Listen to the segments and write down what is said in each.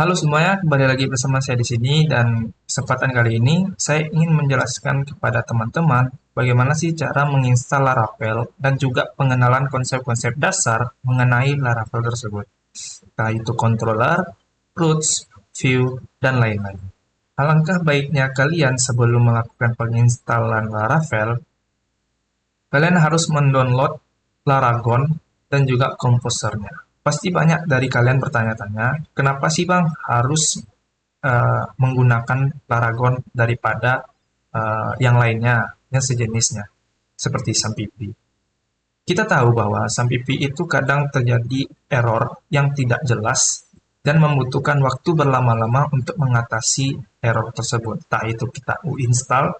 Halo semuanya, kembali lagi bersama saya di sini dan kesempatan kali ini saya ingin menjelaskan kepada teman-teman bagaimana sih cara menginstal Laravel dan juga pengenalan konsep-konsep dasar mengenai Laravel tersebut, entah itu controller, routes, view, dan lain-lain. Alangkah baiknya kalian sebelum melakukan penginstalan Laravel, kalian harus mendownload Laragon dan juga komposernya. Pasti banyak dari kalian bertanya-tanya, kenapa sih Bang harus menggunakan Laragon daripada yang lainnya, yang sejenisnya, seperti Sampipi. Kita tahu bahwa Sampipi itu kadang terjadi error yang tidak jelas dan membutuhkan waktu berlama-lama untuk mengatasi error tersebut. Tak itu kita uninstall,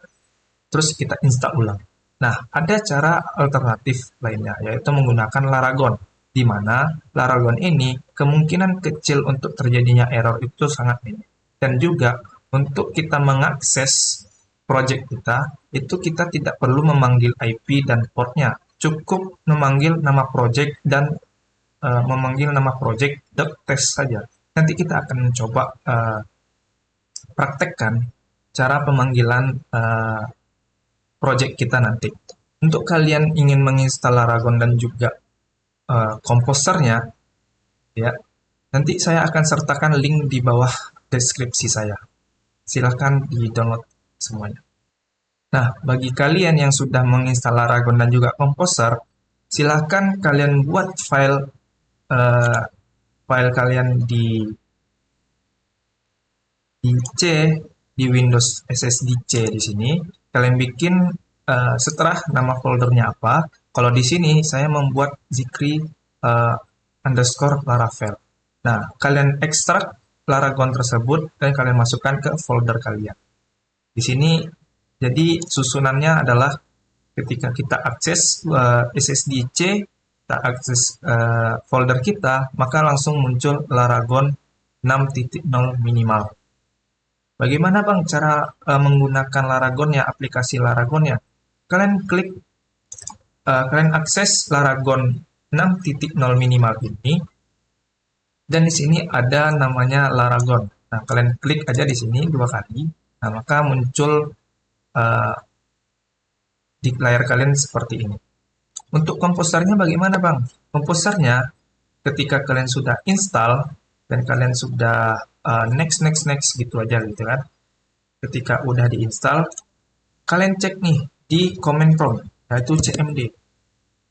terus kita install ulang. Nah, ada cara alternatif lainnya, yaitu menggunakan Laragon, di mana Laragon ini kemungkinan kecil untuk terjadinya error itu sangat minim. Dan juga untuk kita mengakses project kita, itu kita tidak perlu memanggil IP dan portnya. Cukup memanggil nama project dan memanggil nama project test saja. Nanti kita akan mencoba praktekkan cara pemanggilan project kita nanti. Untuk kalian ingin menginstal Laragon dan juga komposernya, ya, nanti saya akan sertakan link di bawah deskripsi saya. Silahkan di-download semuanya. Nah, bagi kalian yang sudah menginstal Laragon dan juga komposer, silahkan kalian buat uh, file kalian di C, di Windows SSD C di sini. Kalian bikin setelah nama foldernya apa. Kalau di sini saya membuat Zikri underscore Laravel. Nah, kalian ekstrak Laragon tersebut dan kalian masukkan ke folder kalian. Di sini jadi susunannya adalah ketika kita akses SSD C, kita akses folder kita, maka langsung muncul Laragon 6.0 minimal. Bagaimana Bang cara menggunakan Laragonnya, aplikasi Laragonnya? Kalian klik, kalian akses Laragon 6.0 minimal ini, dan di sini ada namanya Laragon. Nah, kalian klik aja di sini 2 kali, nah maka muncul uh, di layar kalian seperti ini. Untuk komposernya bagaimana Bang? Komposernya ketika kalian sudah install dan kalian sudah next next next gitu aja gitu kan. Ketika udah diinstal, kalian cek nih di command prompt, yaitu cmd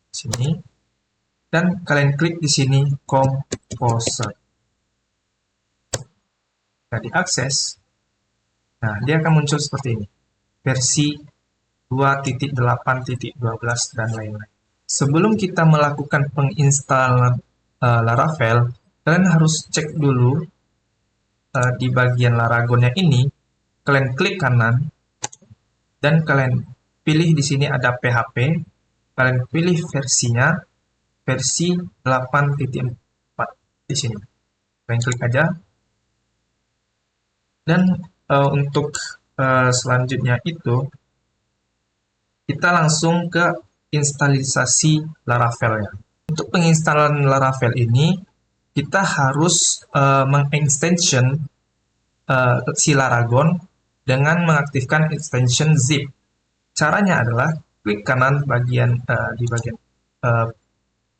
sini, dan kalian klik di sini composer. Nah, diakses. Nah, dia akan muncul seperti ini. Versi 2.8.12 dan lain-lain. Sebelum kita melakukan penginstalan Laravel, kalian harus cek dulu di bagian Laragonnya ini. Kalian klik kanan dan kalian pilih di sini ada PHP. Kalian pilih versinya, versi 8.4 di sini. Kalian klik aja. Dan untuk selanjutnya itu kita langsung ke instalisasi Laravel-nya. Untuk penginstalan Laravel ini kita harus mengextension si Laragon dengan mengaktifkan extension zip. Caranya adalah klik kanan di bagian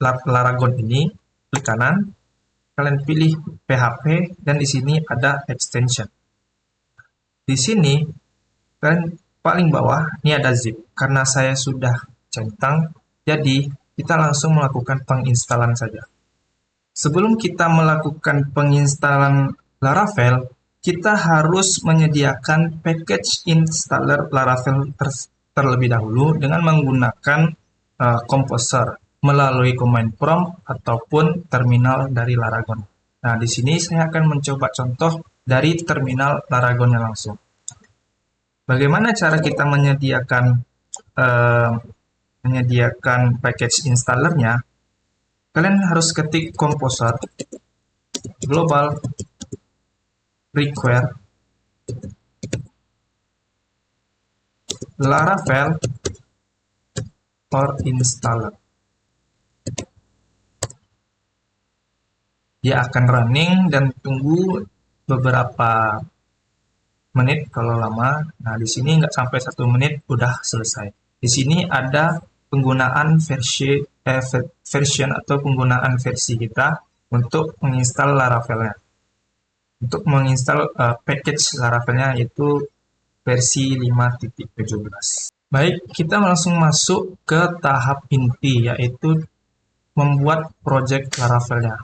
Laragon ini, klik kanan, kalian pilih PHP dan di sini ada extension. Di sini kalian paling bawah ini ada zip. Karena saya sudah centang, jadi kita langsung melakukan penginstalan saja. Sebelum kita melakukan penginstalan Laravel, kita harus menyediakan package installer Laravel terlebih dahulu dengan menggunakan Composer melalui command prompt ataupun terminal dari Laragon. Nah, di sini saya akan mencoba contoh dari terminal Laragonnya langsung. Bagaimana cara kita menyediakan package installernya? Kalian harus ketik composer global require Laravel or installer. Dia akan running dan tunggu beberapa menit kalau lama. Nah, di sini nggak sampai 1 menit udah selesai. Di sini ada penggunaan version atau penggunaan versi kita untuk menginstal Laravel-nya. Untuk menginstal package Laravel-nya yaitu versi 5.17. Baik, kita langsung masuk ke tahap inti, yaitu membuat project Laravel-nya.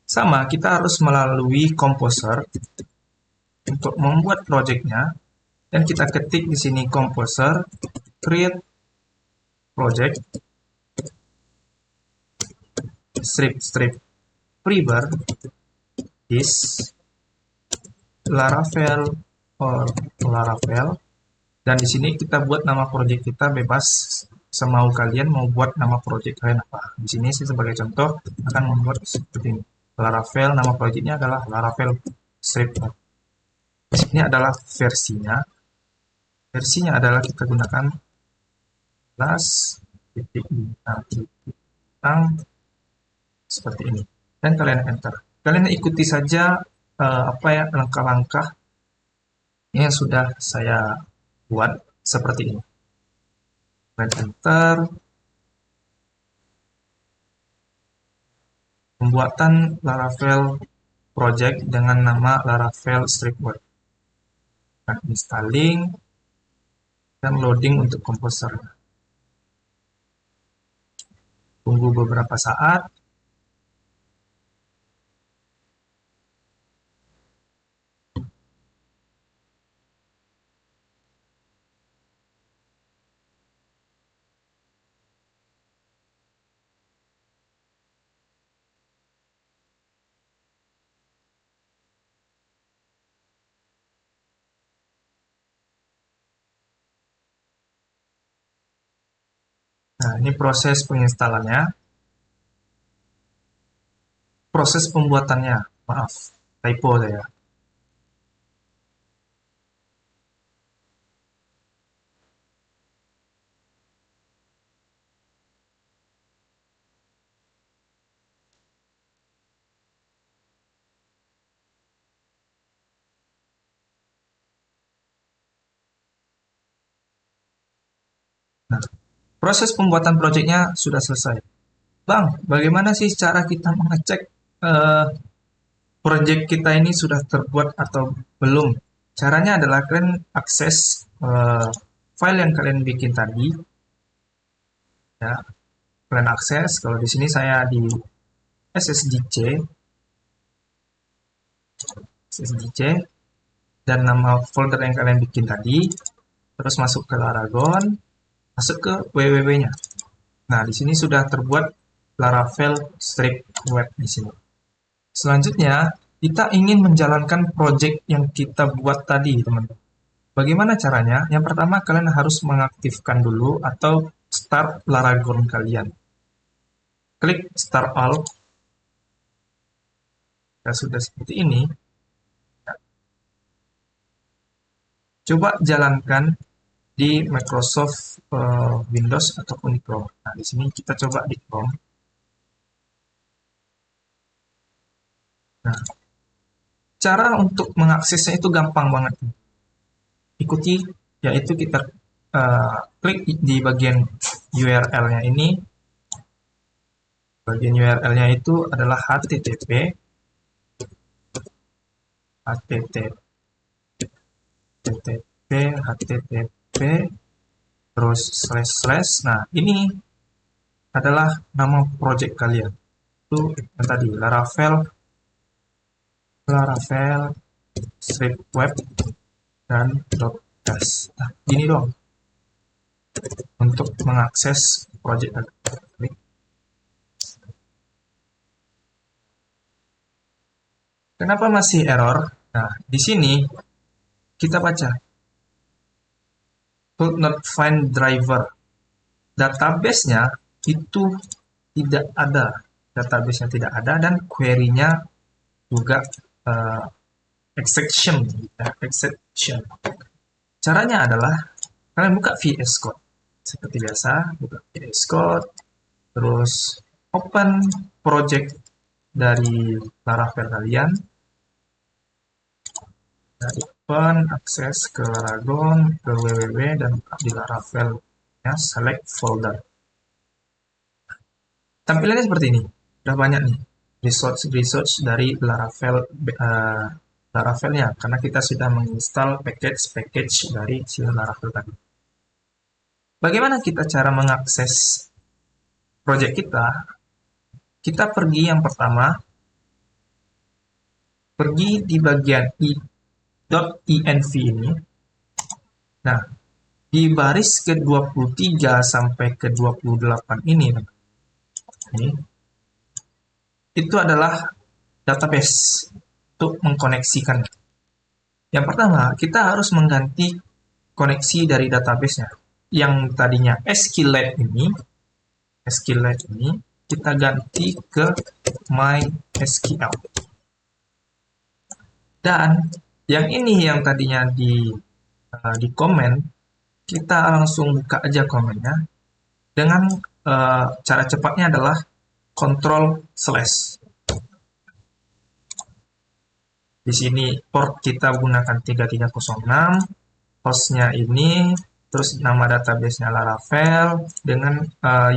Sama, kita harus melalui Composer untuk membuat project-nya, dan kita ketik di sini Composer, create project, strip preber is Laravel or Laravel, dan di sini kita buat nama project kita bebas semau kalian mau buat nama project kalian apa. Di sini saya sebagai contoh akan membuat seperti ini. Laravel, nama projectnya adalah Laravel strip. Ini adalah versinya. Versinya adalah kita gunakan bintang seperti ini. Dan kalian enter. Kalian ikuti saja apa ya langkah-langkah yang sudah saya buat seperti ini. Kalian enter. Pembuatan Laravel project dengan nama Laravel Stripweb. Installing dan loading untuk komposer. Tunggu beberapa saat. Nah, ini proses penginstalannya. Proses pembuatannya, maaf, typo saya. Nah, proses pembuatan projectnya sudah selesai. Bang, bagaimana sih cara kita mengecek project kita ini sudah terbuat atau belum? Caranya adalah kalian akses file yang kalian bikin tadi. Ya, kalian akses. Kalau di sini saya di SSDC dan nama folder yang kalian bikin tadi. Terus masuk ke Laragon, masuk ke www-nya. Nah, di sini sudah terbuat Laravel strip web di sini. Selanjutnya, kita ingin menjalankan project yang kita buat tadi, teman-teman. Bagaimana caranya? Yang pertama, kalian harus mengaktifkan dulu atau start Laragon kalian. Klik Start All. Ya, sudah seperti ini. Coba jalankan di Microsoft Windows ataupun di Chrome. Nah, di sini kita coba di Chrome. Nah, cara untuk mengaksesnya itu gampang banget. Ikuti, yaitu kita klik di bagian URL-nya ini. Bagian URL-nya itu adalah http terus // nah ini adalah nama project kalian itu yang tadi Laravel strip web dan .dash. Nah, ini dong untuk mengakses project kalian. Kenapa masih error? Nah, di sini kita baca could not find driver. Database-nya itu tidak ada. Database-nya tidak ada dan query-nya juga exception. Caranya adalah kalian buka VS Code. Seperti biasa, buka VS Code, terus open project dari Laravel kalian. Dari open, akses ke Laragon, ke www, dan di Laravel, ya, select folder. Tampilannya seperti ini. Udah banyak nih resource dari Laravel, Laravelnya, karena kita sudah menginstal package dari si Laravel tadi. Bagaimana kita cara mengakses project kita? Kita pergi yang pertama, pergi di bagian .env ini. Nah, di baris ke-23 sampai ke-28 ini, itu adalah database untuk mengkoneksikan. Yang pertama, kita harus mengganti koneksi dari database-nya. Yang tadinya SQLite ini kita ganti ke MySQL. Dan yang ini yang tadinya di komen, kita langsung buka aja komennya dengan cara cepatnya adalah Ctrl/. Di sini port kita gunakan 3306, hostnya ini, terus nama database-nya Laravel, dengan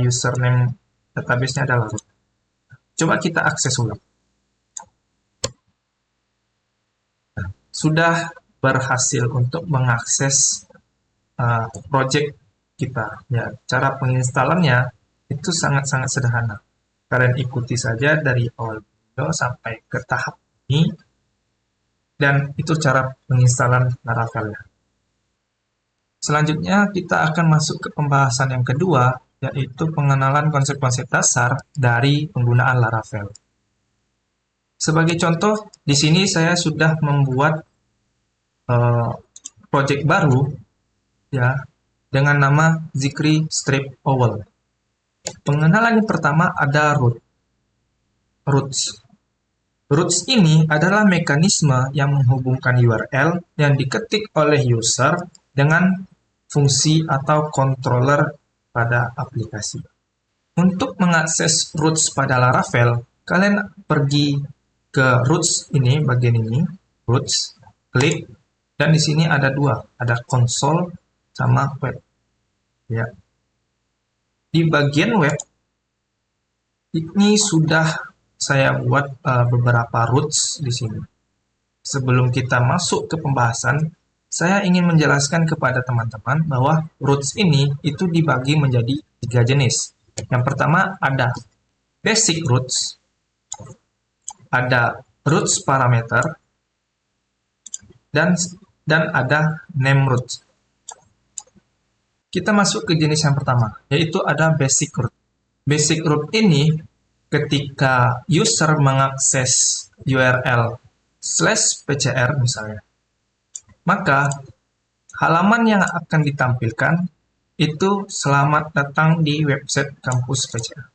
username database-nya adalah root. Coba kita akses ulang. Sudah berhasil untuk mengakses project kita. Ya, cara penginstalannya itu sangat-sangat sederhana. Kalian ikuti saja dari awal video sampai ke tahap ini, dan itu cara penginstalan Laravel. Selanjutnya kita akan masuk ke pembahasan yang kedua, yaitu pengenalan konsep-konsep dasar dari penggunaan Laravel. Sebagai contoh, di sini saya sudah membuat project baru, ya, dengan nama Zikri Strip Owl. Pengenalan yang pertama ada roots. Roots ini adalah mekanisme yang menghubungkan URL yang diketik oleh user dengan fungsi atau controller pada aplikasi. Untuk mengakses roots pada Laravel, kalian pergi ke roots ini, bagian ini, roots, klik, dan di sini ada dua, ada console sama web. Ya. Di bagian web, ini sudah saya buat beberapa roots di sini. Sebelum kita masuk ke pembahasan, saya ingin menjelaskan kepada teman-teman bahwa roots ini itu dibagi menjadi 3 jenis. Yang pertama ada basic roots, ada roots parameter, dan ada name roots. Kita masuk ke jenis yang pertama, yaitu ada basic root. Basic root ini ketika user mengakses URL/pcr misalnya, maka halaman yang akan ditampilkan itu selamat datang di website kampus PCR.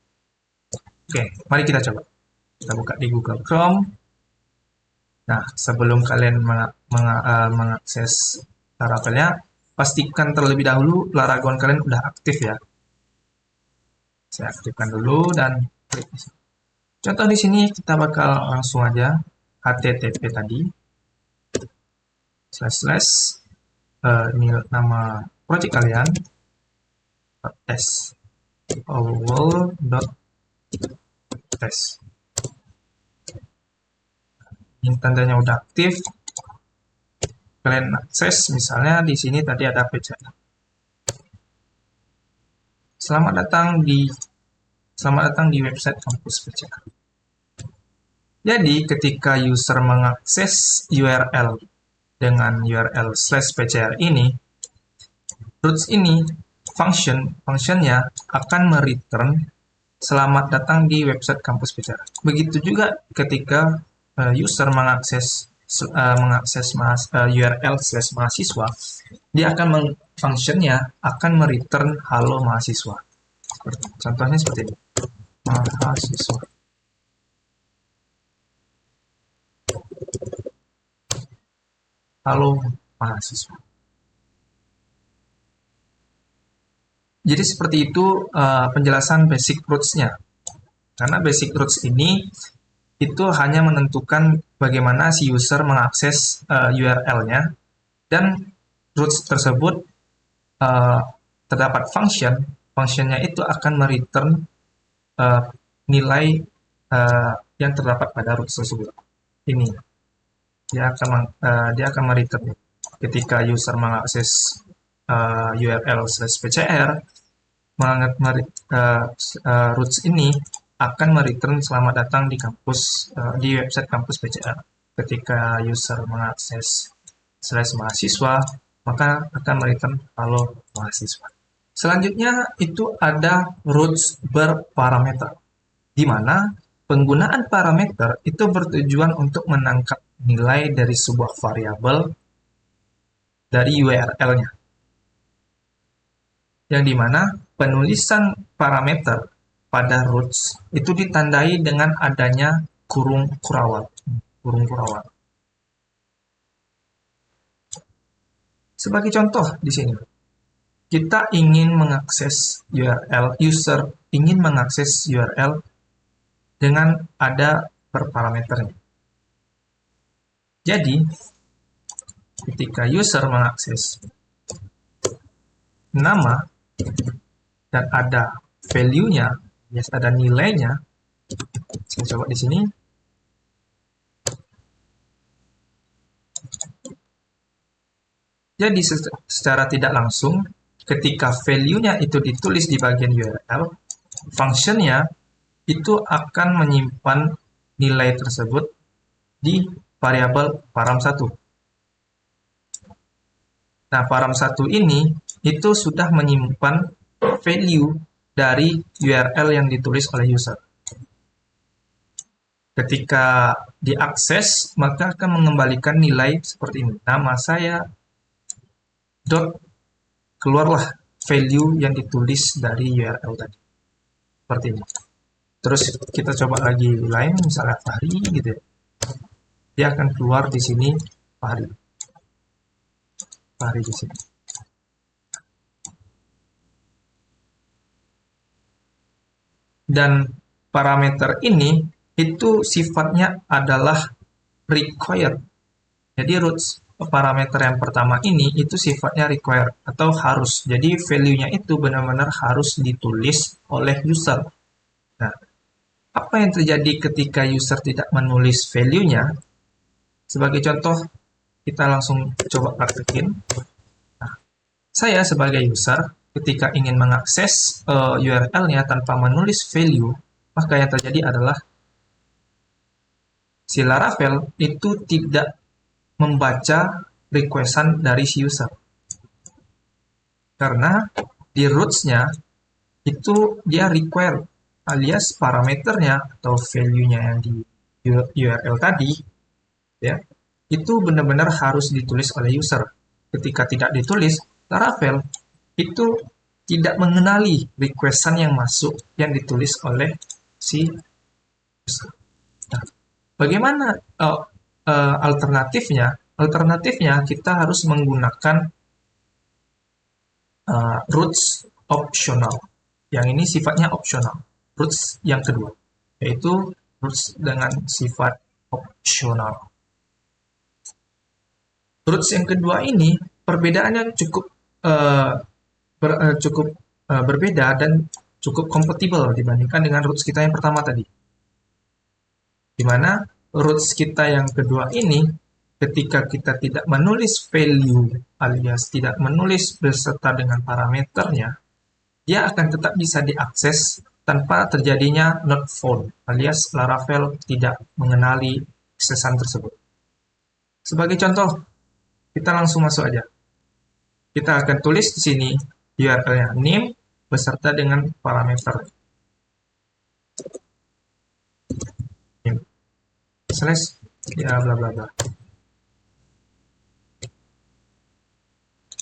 Oke, mari kita coba. Kita buka di Google Chrome. Nah, sebelum kalian mengakses Laravelnya, pastikan terlebih dahulu Laragon kalian udah aktif ya. Saya aktifkan dulu dan klik di sini. Contoh di sini kita bakal langsung aja HTTP tadi / ini nama project kalian owl.test. Ini tandanya udah aktif. Kalian akses, misalnya di sini tadi ada PCR. Selamat datang di website kampus PCR. Jadi ketika user mengakses URL dengan URL/pcr ini, roots ini functionnya akan mereturn selamat datang di website kampus PCR. Begitu juga ketika user mengakses URL/mahasiswa, dia akan functionnya akan mereturn halo mahasiswa. Contohnya seperti ini, mahasiswa. Halo mahasiswa. Jadi seperti itu penjelasan basic roots-nya. Karena basic roots ini itu hanya menentukan bagaimana si user mengakses URL-nya, dan roots tersebut uh, terdapat functionnya itu akan mereturn uh, nilai yang terdapat pada roots tersebut. Ini dia akan mereturn ketika user mengakses URL/pcr, roots ini akan mereturn selamat datang di kampus, di website kampus PCR. Ketika user mengakses /mahasiswa, maka akan mereturn halo mahasiswa. Selanjutnya itu ada roots berparameter, di mana penggunaan parameter itu bertujuan untuk menangkap nilai dari sebuah variabel dari URL-nya, yang dimana penulisan parameter pada roots itu ditandai dengan adanya kurung kurawal. Sebagai contoh di sini, kita ingin mengakses URL, user ingin mengakses URL dengan ada berparameternya. Jadi, ketika user mengakses nama dan ada value-nya, ada nilainya, saya coba di sini. Jadi secara tidak langsung, ketika value-nya itu ditulis di bagian URL, function-nya itu akan menyimpan nilai tersebut di variabel param1. Nah, param1 ini itu sudah menyimpan value dari URL yang ditulis oleh user. Ketika diakses, maka akan mengembalikan nilai seperti ini. Nama saya, dot, keluarlah value yang ditulis dari URL tadi. Seperti ini. Terus kita coba lagi lain, misalnya Fahri gitu ya. Dia akan keluar di sini Fahri di sini. Dan parameter ini itu sifatnya adalah required. Jadi roots parameter yang pertama ini itu sifatnya required atau harus. Jadi value-nya itu benar-benar harus ditulis oleh user. Nah, apa yang terjadi ketika user tidak menulis value-nya? Sebagai contoh, kita langsung coba praktekin. Nah, saya sebagai user, ketika ingin mengakses URL-nya tanpa menulis value, maka yang terjadi adalah si Laravel itu tidak membaca requestan dari si user. Karena di roots-nya itu dia require, alias parameternya atau value-nya yang di URL tadi, ya, itu benar-benar harus ditulis oleh user. Ketika tidak ditulis, Laravel itu tidak mengenali requestan yang masuk yang ditulis oleh si user. Nah, bagaimana alternatifnya? Alternatifnya kita harus menggunakan roots optional. Yang ini sifatnya optional. Roots yang kedua, yaitu roots dengan sifat optional. Roots yang kedua ini perbedaannya cukup berbeda dan cukup kompatibel dibandingkan dengan roots kita yang pertama tadi. Di mana roots kita yang kedua ini, ketika kita tidak menulis value alias tidak menulis beserta dengan parameternya, dia akan tetap bisa diakses tanpa terjadinya not found alias Laravel tidak mengenali aksesan tersebut. Sebagai contoh, kita langsung masuk aja. Kita akan tulis di sini URL-nya name beserta dengan parameter name slash ya bla bla bla.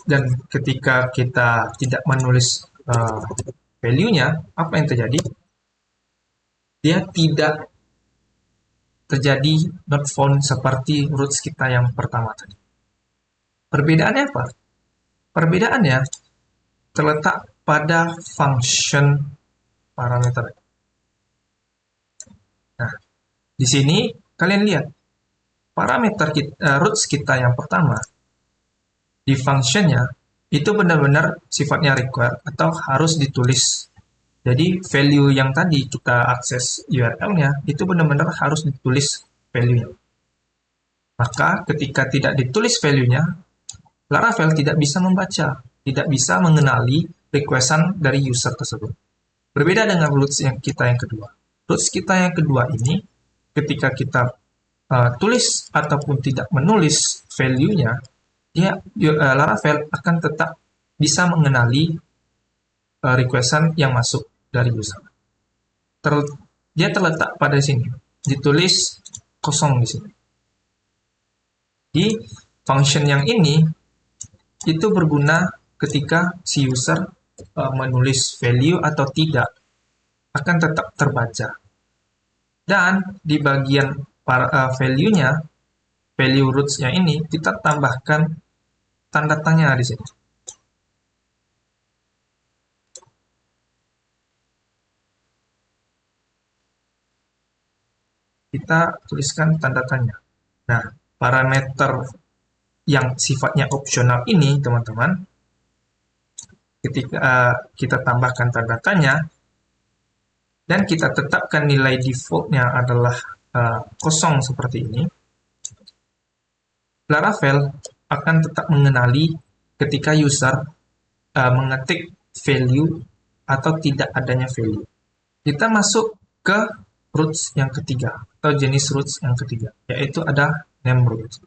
Dan ketika kita tidak menulis value-nya, apa yang terjadi? Dia tidak terjadi not found seperti roots kita yang pertama tadi. Perbedaannya apa? Perbedaannya terletak pada function parameter. Nah, Di sini kalian lihat parameter roots kita yang pertama di functionnya itu benar-benar sifatnya require atau harus ditulis. Jadi value yang tadi kita akses URL-nya itu benar-benar harus ditulis value-nya. Maka ketika tidak ditulis value-nya, Laravel tidak bisa membaca, tidak bisa mengenali requestan dari user tersebut. Berbeda dengan roots yang kita yang kedua. Roots kita yang kedua ini, ketika kita tulis ataupun tidak menulis value-nya, Laravel akan tetap bisa mengenali requestan yang masuk dari user. Dia terletak pada sini, ditulis kosong di sini. Di function yang ini itu berguna ketika si user menulis value atau tidak, akan tetap terbaca. Dan di bagian value-nya, value roots-nya ini, kita tambahkan tanda tanya di sini. Kita tuliskan tanda tanya. Nah, parameter yang sifatnya opsional ini, teman-teman, ketika kita tambahkan tanda tanya, dan kita tetapkan nilai default-nya adalah kosong seperti ini, Laravel akan tetap mengenali ketika user mengetik value atau tidak adanya value. Kita masuk ke roots yang ketiga, atau jenis roots yang ketiga, yaitu ada name roots.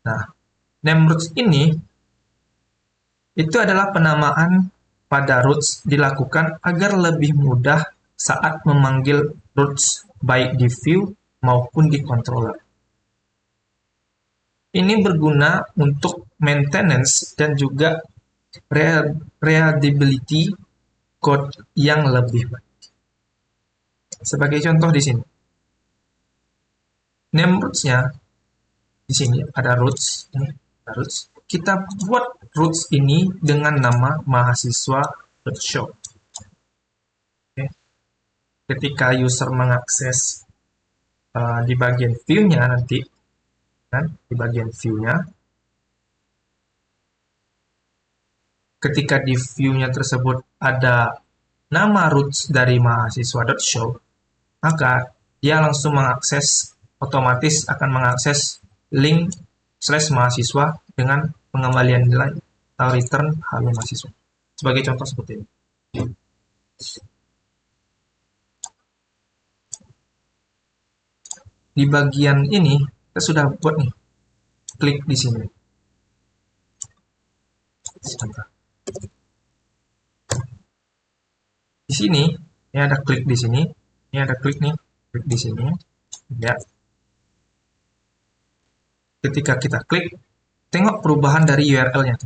Nah, name roots ini itu adalah penamaan pada roots dilakukan agar lebih mudah saat memanggil roots baik di view maupun di controller. Ini berguna untuk maintenance dan juga readability code yang lebih baik. Sebagai contoh di sini, name roots-nya di sini ada roots, ini ada roots. Kita buat roots ini dengan nama mahasiswa.show. Ketika user mengakses di bagian view-nya nanti, kan, di bagian view-nya, ketika di view-nya tersebut ada nama roots dari mahasiswa.show, maka dia langsung mengakses, otomatis akan mengakses link /mahasiswa dengan pengembalian nilai atau return halo mahasiswa. Sebagai contoh seperti ini. Di bagian ini kita sudah buat nih, klik di sini. Di sini, ini ada klik di sini, ini ada klik nih, klik di sini, ya. Ketika kita klik, tengok perubahan dari URL-nya.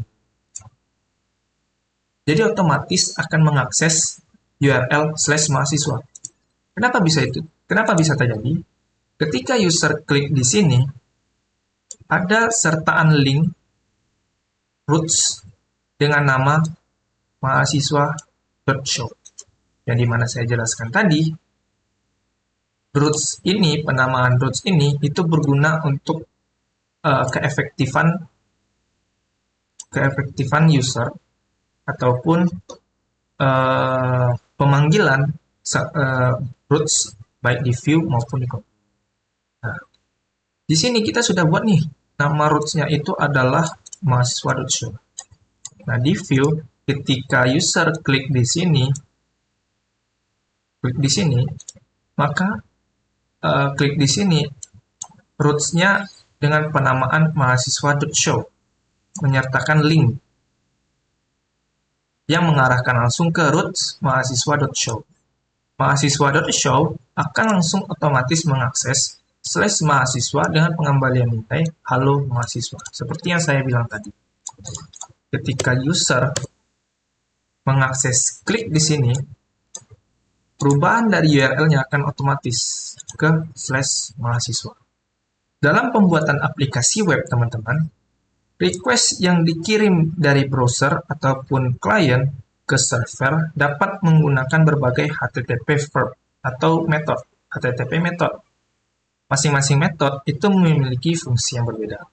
Jadi otomatis akan mengakses URL /mahasiswa. Kenapa bisa itu? Kenapa bisa terjadi? Ketika user klik di sini, ada sertaan link roots dengan nama mahasiswa.show. Yang dimana saya jelaskan tadi, roots ini, penamaan roots ini, itu berguna untuk keefektifan user ataupun pemanggilan roots baik di view maupun di code. Nah, di sini kita sudah buat nih, nama roots-nya itu adalah mahasiswa.show. Nah, di view, ketika user klik di sini, maka klik di sini, roots-nya dengan penamaan mahasiswa.show, menyertakan link yang mengarahkan langsung ke roots mahasiswa.show. Mahasiswa.show akan langsung otomatis mengakses /mahasiswa dengan pengembalian nilai halo mahasiswa. Seperti yang saya bilang tadi. Ketika user mengakses klik di sini, perubahan dari URL-nya akan otomatis ke /mahasiswa. Dalam pembuatan aplikasi web, teman-teman, request yang dikirim dari browser ataupun klien ke server dapat menggunakan berbagai HTTP verb atau metode, HTTP method. Masing-masing metode itu memiliki fungsi yang berbeda.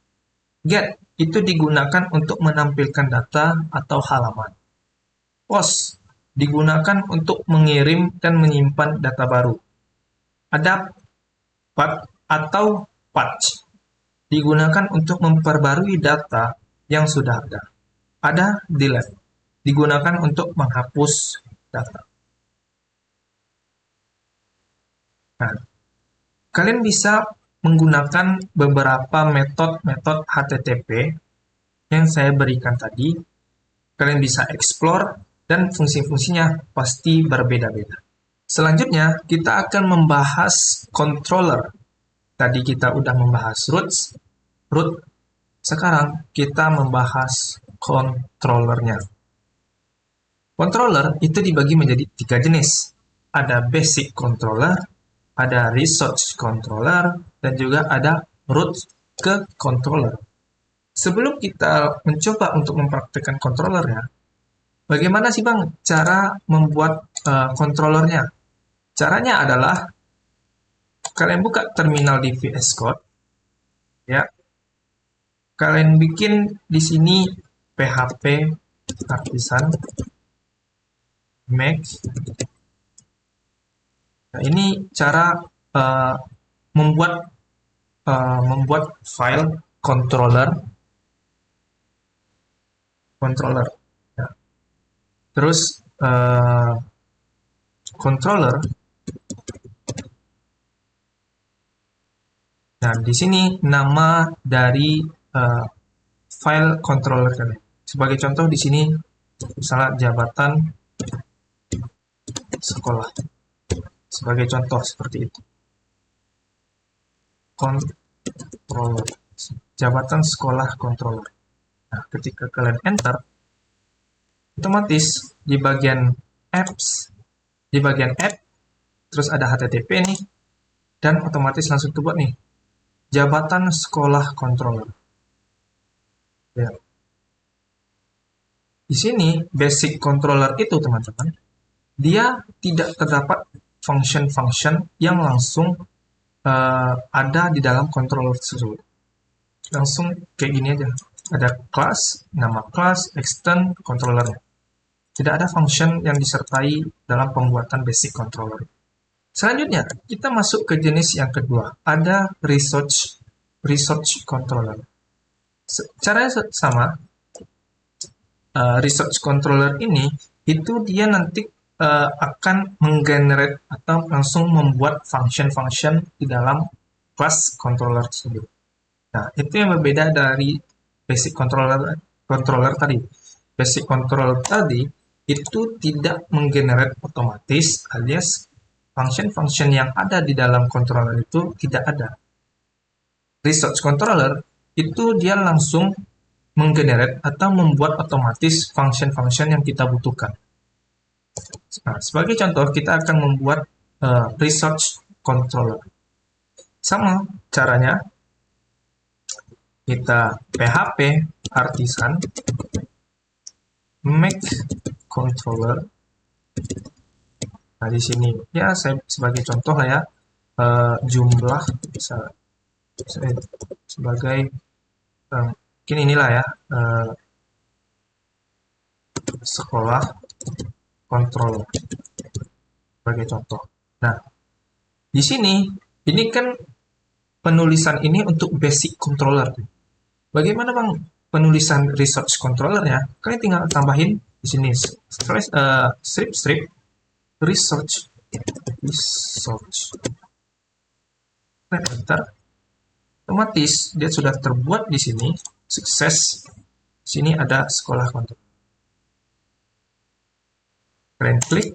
Get itu digunakan untuk menampilkan data atau halaman. Post digunakan untuk mengirim dan menyimpan data baru. Adapt atau patch digunakan untuk memperbarui data yang sudah ada. Ada delete digunakan untuk menghapus data. Nah, kalian bisa menggunakan beberapa metode HTTP yang saya berikan tadi. Kalian bisa explore dan fungsi-fungsinya pasti berbeda-beda. Selanjutnya, kita akan membahas controller. Tadi kita udah membahas root. Sekarang kita membahas controllernya. Controller itu dibagi menjadi 3 jenis. Ada basic controller, ada resource controller, dan juga ada root ke controller. Sebelum kita mencoba untuk mempraktikkan controllernya, bagaimana sih Bang cara membuat controllernya? Caranya adalah kalian buka terminal di VS Code, ya. Kalian bikin di sini PHP artisan make. Nah, ini cara membuat file controller. Ya. Terus controller. Nah, di sini nama dari file controller kalian. Sebagai contoh di sini misalnya jabatan sekolah. Sebagai contoh seperti itu. Controller. Jabatan sekolah controller. Nah, ketika kalian enter, otomatis di bagian apps, di bagian app, terus ada HTTP nih, dan otomatis langsung terbuat nih, jabatan sekolah controller. Ya. Di sini basic controller itu teman-teman, dia tidak terdapat function-function yang langsung ada di dalam controller tersebut. Langsung kayak gini aja. Ada class, nama class, extend, controllernya. Tidak ada function yang disertai dalam pembuatan basic controller. Selanjutnya, kita masuk ke jenis yang kedua. Ada resource controller. Caranya sama. Resource controller ini, itu dia nanti akan menggenerate atau langsung membuat function-function di dalam class controller tersebut. Nah, itu yang berbeda dari basic controller tadi. Basic controller tadi itu tidak menggenerate otomatis, alias function-function yang ada di dalam controller itu tidak ada. Resource controller itu dia langsung menggenerate atau membuat otomatis function-function yang kita butuhkan. Nah, sebagai contoh, kita akan membuat resource controller. Sama caranya, kita PHP artisan make controller. Nah, di sini ya saya sebagai contoh lah ya, jumlah bisa sebagai mungkin inilah ya, sekolah controller sebagai contoh. Nah, di sini ini kan penulisan ini untuk basic controller. Bagaimana Bang penulisan resource controllernya? Kalian tinggal tambahin di sini strip resource. Enter. Otomatis dia sudah terbuat di sini. Sukses. Sini ada sekolah controller. Kalian klik,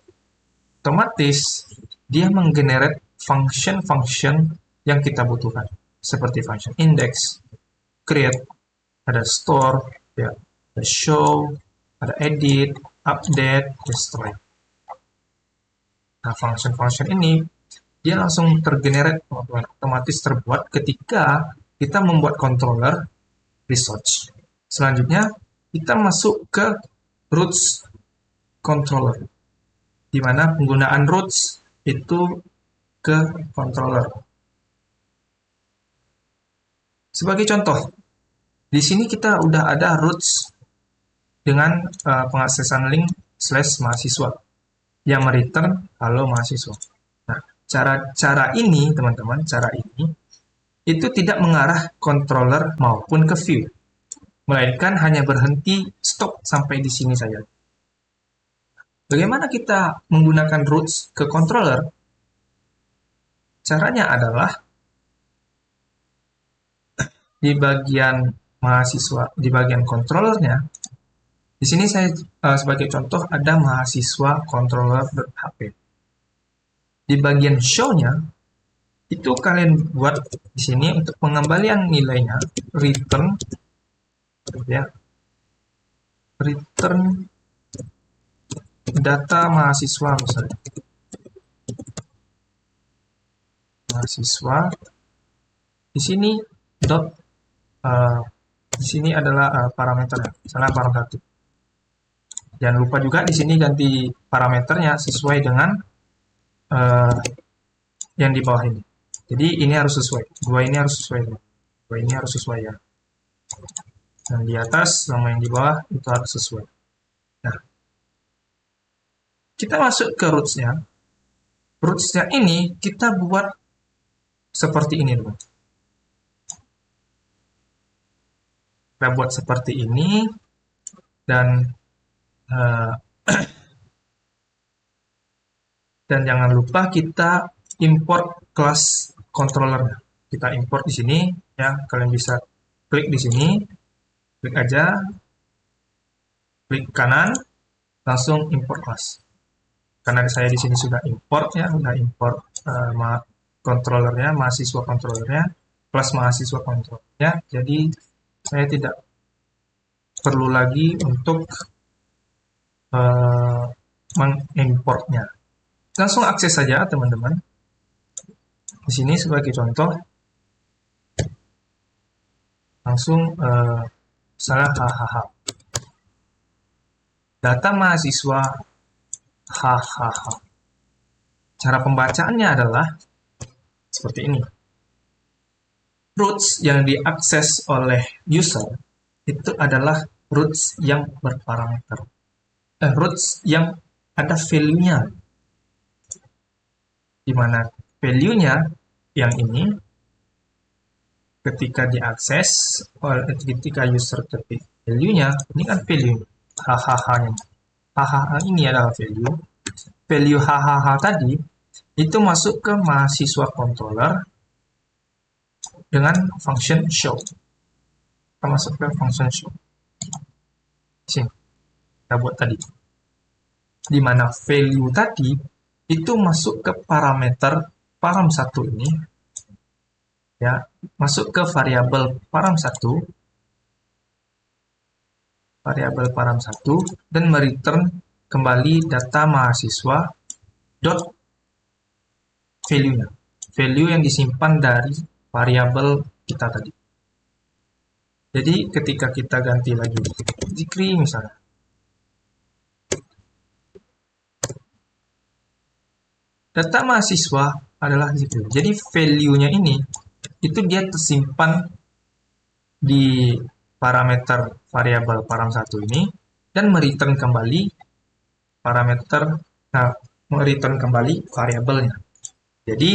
otomatis dia menggenerate function-function yang kita butuhkan, seperti function index, create, ada store, ya, ada show, ada edit, update, destroy. Nah, function-function ini dia langsung tergenerate, otomatis terbuat ketika kita membuat controller resource. Selanjutnya kita masuk ke roots controller, di mana penggunaan roots itu ke controller. Sebagai contoh, di sini kita udah ada roots dengan pengaksesan link /mahasiswa yang mereturn halo mahasiswa. Nah, cara ini teman-teman, cara ini itu tidak mengarah controller maupun ke view, melainkan hanya berhenti stop sampai di sini saja. Bagaimana kita menggunakan roots ke controller? Caranya adalah di bagian mahasiswa, di bagian controllernya. Di sini saya sebagai contoh ada mahasiswa controller.hp. Di bagian show-nya itu kalian buat di sini untuk pengembalian nilainya return ya. Return data mahasiswa misalnya. Mahasiswa di sini di sini adalah parameternya, misalnya parameter 1. Jangan lupa juga di sini ganti parameternya sesuai dengan yang di bawah ini. Jadi ini harus sesuai, dua ini harus sesuai, dua ini harus sesuai ya. Yang di atas sama yang di bawah itu harus sesuai. Nah, kita masuk ke roots-nya. Roots-nya ini kita buat seperti ini dulu. Kita buat seperti ini dan dan jangan lupa kita import kelas controller. Kita import di sini ya, kalian bisa klik di sini, klik aja, klik kanan, langsung import kelas. Karena saya di sini sudah import ya, sudah import controllernya, mahasiswa controllernya, kelas mahasiswa controllernya. Jadi saya tidak perlu lagi untuk mengimportnya. Langsung akses saja teman-teman. Di sini sebagai contoh, langsung misalnya hahaha. Data mahasiswa hahaha. Cara pembacaannya adalah seperti ini. Roots yang diakses oleh user itu adalah roots yang berparameter. Roots yang ada value-nya. Di mana value-nya yang ini ketika diakses ketika user ketik value-nya, ini kan value hahaha-nya. Hahaha ini adalah value. Value hahaha tadi itu masuk ke mahasiswa controller dengan function show. Kita masuk ke function show. Sini. Kita buat tadi. Di mana value tadi itu masuk ke parameter param 1 ini. Ya, masuk ke variabel param 1. Variabel param 1 dan mereturn kembali data mahasiswa dot value-nya. Value yang disimpan dari variabel kita tadi. Jadi ketika kita ganti lagi Zikri misalnya. Data mahasiswa adalah Zikri. Jadi value-nya ini itu dia tersimpan di parameter variabel param 1 ini dan mereturn kembali parameter mereturn kembali variabelnya. Jadi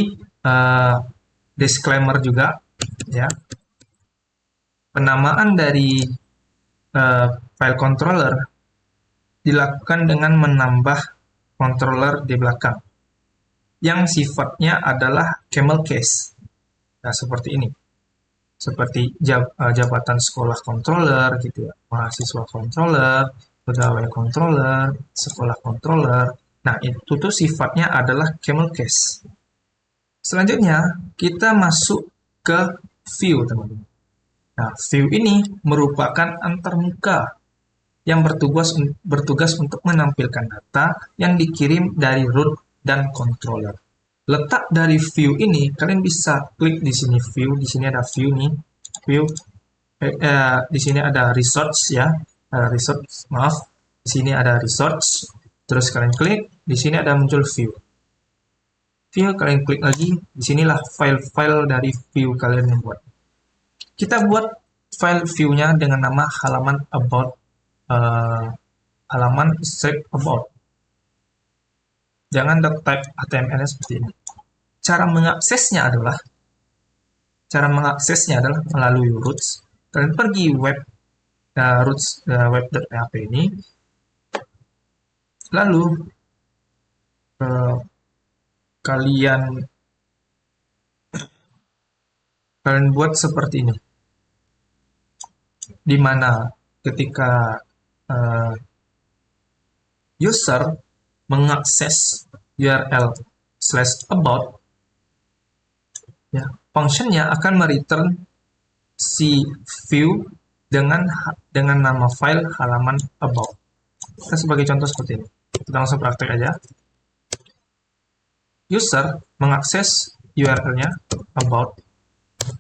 disclaimer juga ya. Penamaan dari file controller dilakukan dengan menambah controller di belakang yang sifatnya adalah camel case. Nah, seperti ini. Seperti jabatan sekolah controller gitu ya. Mahasiswa controller, pegawai controller, sekolah controller. Nah, itu tuh sifatnya adalah camel case. Selanjutnya, kita masuk ke view, teman-teman. Nah, view ini merupakan antarmuka yang bertugas untuk menampilkan data yang dikirim dari root dan controller. Letak dari view ini, kalian bisa klik di sini view, di sini ada view nih, view, di sini ada resource ya, di sini ada resource, terus kalian klik, di sini ada muncul view. View kalian klik lagi, di sinilah file-file dari view kalian membuat. Kita buat file view-nya dengan nama halaman about, halaman strip about. Jangan type HTML seperti ini. Cara mengaksesnya adalah melalui roots. Kalian pergi web.php ini, lalu kalian buat seperti ini, di mana ketika user mengakses URL/about, ya, functionnya akan mereturn si view dengan nama file halaman about. Kita sebagai contoh seperti ini. Kita langsung praktek aja. User mengakses URL-nya about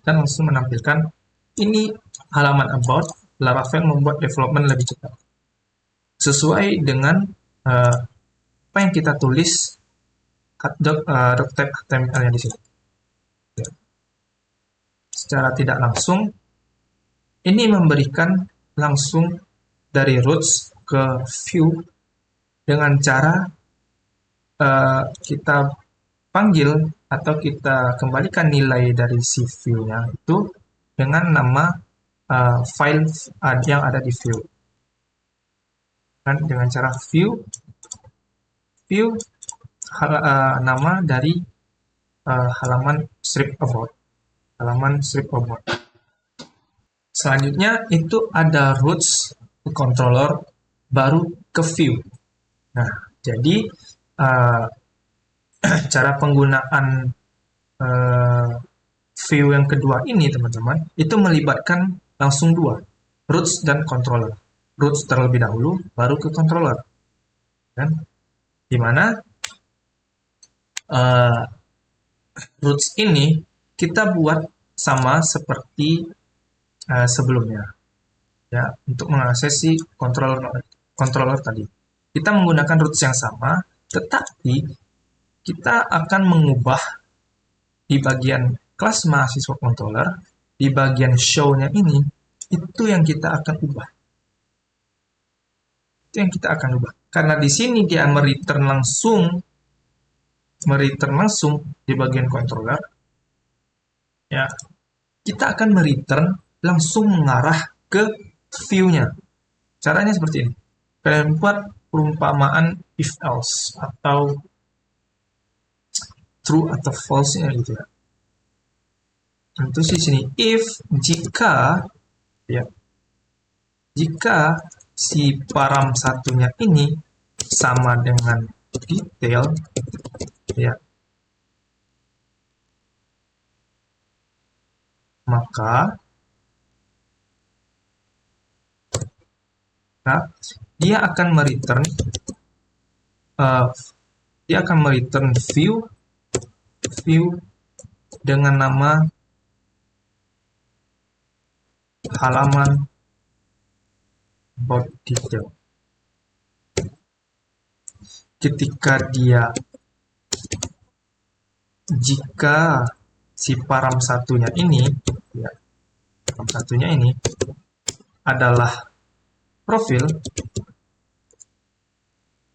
dan langsung menampilkan ini halaman about. Laravel membuat development lebih cepat sesuai dengan apa yang kita tulis doctype HTML-nya di sini. Secara tidak langsung, ini memberikan langsung dari roots ke view dengan cara kita panggil atau kita kembalikan nilai dari si view-nya itu dengan nama file yang ada di view. Dan dengan cara view nama dari halaman strip about. Selanjutnya itu ada roots ke controller, baru ke view. Nah, jadi cara penggunaan view yang kedua ini, teman-teman, itu melibatkan langsung dua, roots dan controller. Roots terlebih dahulu, baru ke controller. Dan dimana roots ini kita buat sama seperti sebelumnya, ya, untuk mengakses si controller tadi. Kita menggunakan roots yang sama, tetapi kita akan mengubah di bagian kelas mahasiswa controller, di bagian show-nya ini, itu yang kita akan ubah. Karena di sini dia mereturn langsung di bagian controller, ya, kita akan mereturn langsung mengarah ke view-nya. Caranya seperti ini. Kalian buat perumpamaan if else atau true atau false-nya gitu ya. Tentu di sini if jika si param satunya ini sama dengan detail, ya, maka dia akan mereturn view dengan nama halaman about detail. Jika si param satunya ini, ya, adalah profil,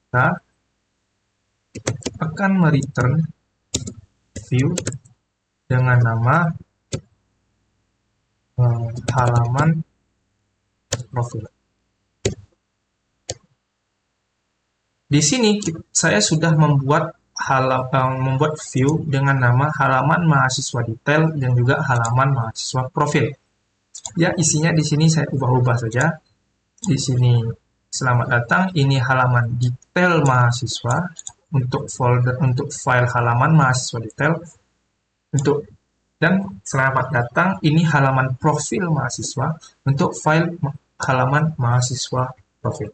kita akan mereturn view dengan nama halaman profil. Di sini saya sudah membuat view dengan nama halaman mahasiswa detail dan juga halaman mahasiswa profil. Ya, isinya di sini saya ubah-ubah saja. Di sini selamat datang, ini halaman detail mahasiswa untuk file halaman mahasiswa detail, dan selamat datang, ini halaman profil mahasiswa untuk file halaman mahasiswa profil.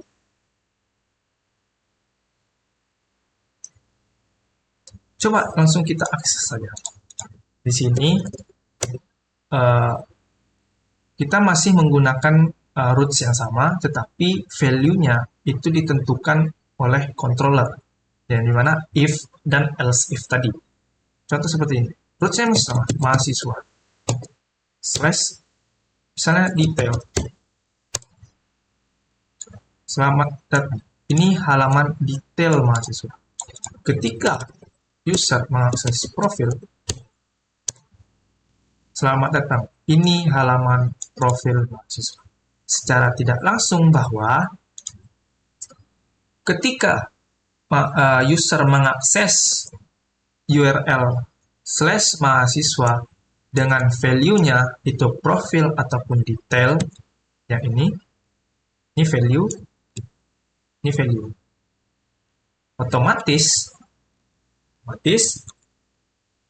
Coba langsung kita akses saja. Di sini kita masih menggunakan roots yang sama, tetapi value-nya itu ditentukan oleh controller, yang dimana if dan else if tadi. Contoh seperti ini. Roots-nya masih sama, mahasiswa Misalnya detail. Selamat datang. Ini halaman detail mahasiswa. Ketika user mengakses profil, selamat datang. Ini halaman profil mahasiswa. Secara tidak langsung bahwa ketika user mengakses URL /mahasiswa dengan value-nya itu profil ataupun detail, yang ini value, ini value. Otomatis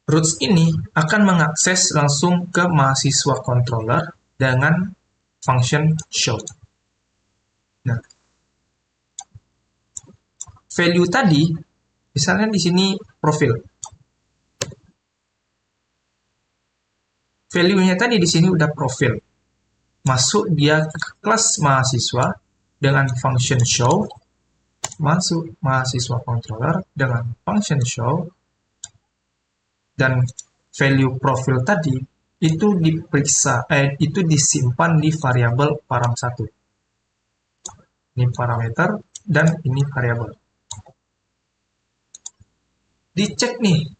roots ini akan mengakses langsung ke mahasiswa controller dengan function show. Nah, value tadi, misalnya di sini profil. Value-nya tadi di sini udah profil. Masuk dia ke kelas mahasiswa dengan function show, masuk mahasiswa controller dengan function show, dan value profil tadi itu diperiksa, itu disimpan di variabel param1. Ini parameter dan ini variabel. Dicek nih,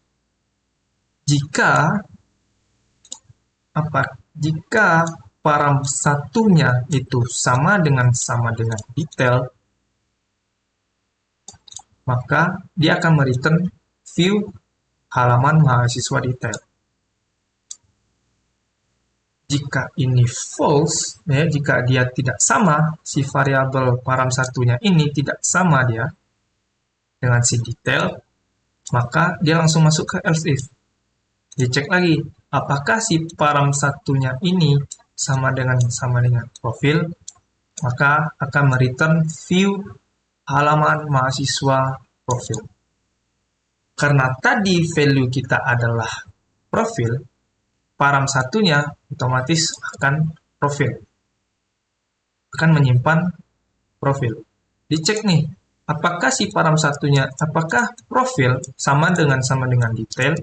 jika param satunya itu sama dengan detail, maka dia akan mereturn view halaman mahasiswa detail. Jika ini false, ya, jika dia tidak sama, si variabel param satunya ini tidak sama dia dengan si detail, maka dia langsung masuk ke else if. Dicek lagi, apakah si param satunya ini sama dengan profil, maka akan mereturn view halaman mahasiswa profil. Karena tadi value kita adalah profil, param satunya otomatis akan profil. Akan menyimpan profil. Dicek nih, apakah si param satunya, apakah profil sama dengan detail?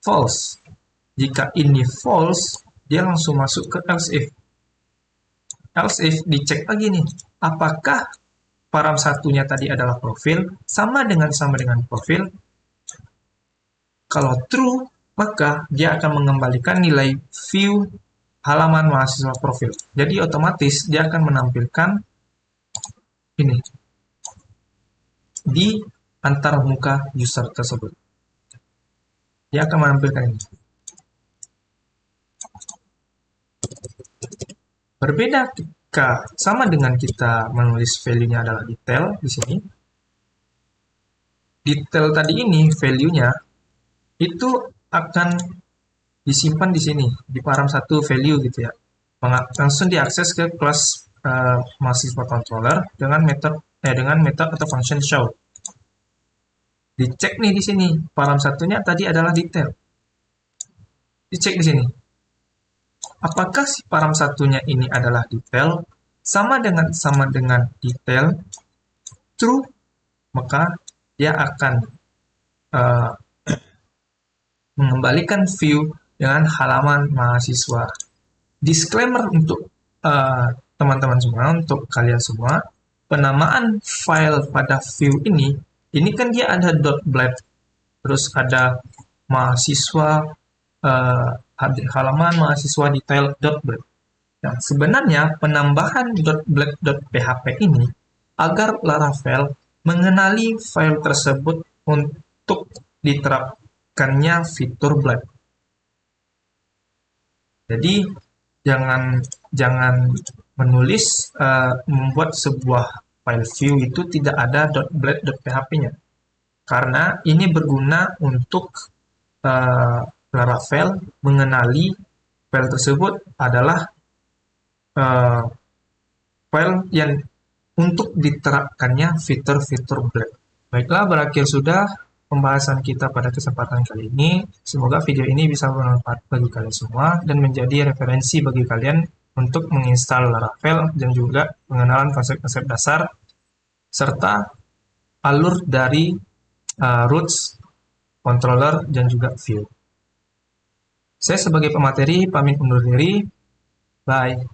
False. Jika ini false, dia langsung masuk ke else if. Else if dicek lagi nih, apakah param satunya tadi adalah profil, sama dengan profil? Kalau true, maka dia akan mengembalikan nilai view halaman mahasiswa profil. Jadi otomatis dia akan menampilkan ini di antar muka user tersebut. Dia akan menampilkan ini. Berbeda jika sama dengan kita menulis value-nya adalah detail di sini. Detail tadi ini value-nya itu akan disimpan di sini di param1 value gitu ya. Langsung diakses ke kelas mahasiswa controller dengan method atau function show. Dicek nih di sini, param satunya tadi adalah detail. Dicek di sini. Apakah si param satunya ini adalah detail sama dengan detail? True, maka dia akan mengembalikan view dengan halaman mahasiswa. Disclaimer untuk teman-teman semua, untuk kalian semua, penamaan file pada view ini kan dia ada .bleb, terus ada mahasiswa, halaman mahasiswa detail .bleb. Nah, sebenarnya penambahan .bleb.php ini agar Laravel mengenali file tersebut untuk diterapkannya fitur bleb. Jadi jangan menulis membuat sebuah file view itu tidak ada .bleb.php-nya. Karena ini berguna untuk Laravel mengenali file tersebut adalah file yang untuk diterapkannya fitur-fitur bleb. Baiklah, berakhir sudah pembahasan kita pada kesempatan kali ini. Semoga video ini bisa bermanfaat bagi kalian semua dan menjadi referensi bagi kalian untuk menginstal Laravel dan juga pengenalan konsep-konsep dasar serta alur dari roots, controller, dan juga view. Saya sebagai pemateri pamit undur diri. Bye.